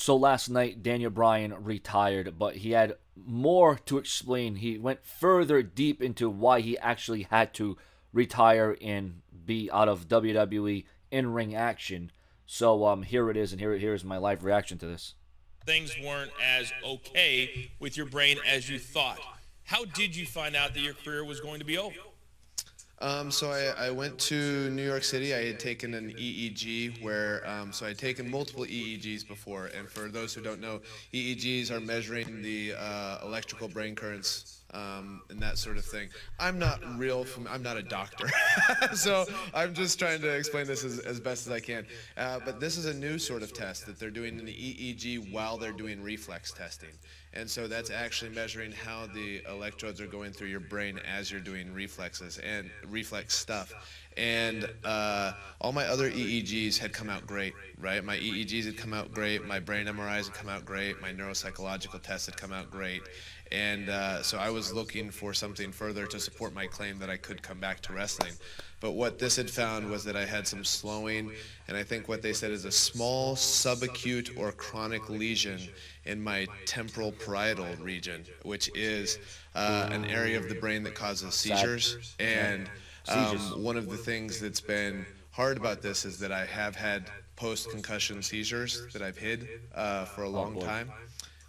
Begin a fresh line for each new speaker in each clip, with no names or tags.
So last night, Daniel Bryan retired, but he had more to explain. He went further deep into why he actually had to retire and be out of WWE in-ring action. So here it is, and here's my live reaction to this.
Things weren't as okay with your brain as you thought. How did you find out that your career was going to be over?
So I went to New York City. I had taken an EEG where, so I had taken multiple EEGs before. And for those who don't know, EEGs are measuring the electrical brain currents and that sort of thing. I'm not a doctor. So I'm just trying to explain this as best as I can. But this is a new sort of test that they're doing in the EEG while they're doing reflex testing. And so that's actually measuring how the electrodes are going through your brain as you're doing reflexes and reflex stuff. And all my other EEGs had come out great, right? My EEGs had come out great, my brain MRIs had come out great, my neuropsychological tests had come out great. And so I was looking for something further to support my claim that I could come back to wrestling. But what this had found was that I had some slowing, and I think what they said is a small subacute or chronic lesion in my temporal parietal region, which is an area of the brain that causes seizures. And one of the things that's been hard about this is that I have had post-concussion seizures that I've hid for a long time.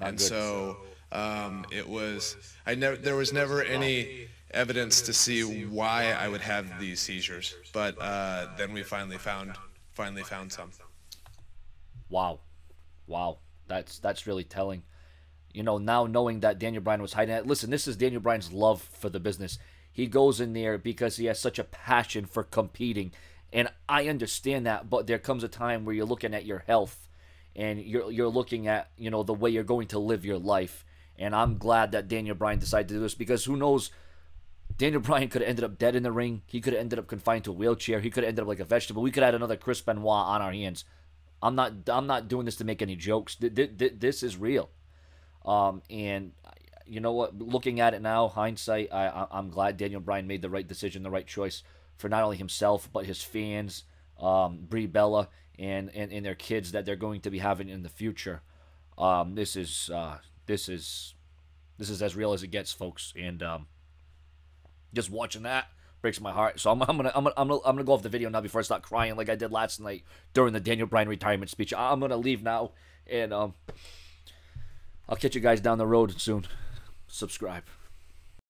And so there was never any evidence to see why I would have these seizures, but then we finally found some.
Wow, that's really telling. You know, now knowing that Daniel Bryan was hiding it. Listen, this is Daniel Bryan's love for the business. He goes in there because he has such a passion for competing, and I understand that. But there comes a time where you're looking at your health, and you're looking at, you know, the way you're going to live your life. And I'm glad that Daniel Bryan decided to do this, because who knows, Daniel Bryan could have ended up dead in the ring. He could have ended up confined to a wheelchair. He could have ended up like a vegetable. We could have had another Chris Benoit on our hands. I'm not doing this to make any jokes. This is real. And you know what? Looking at it now, hindsight, I'm glad Daniel Bryan made the right decision, the right choice for not only himself but his fans, Brie Bella, and their kids that they're going to be having in the future. This is as real as it gets, folks. And just watching that breaks my heart. So I'm gonna go off the video now before I start crying like I did last night during the Daniel Bryan retirement speech. I'm gonna leave now, and I'll catch you guys down the road soon. Subscribe.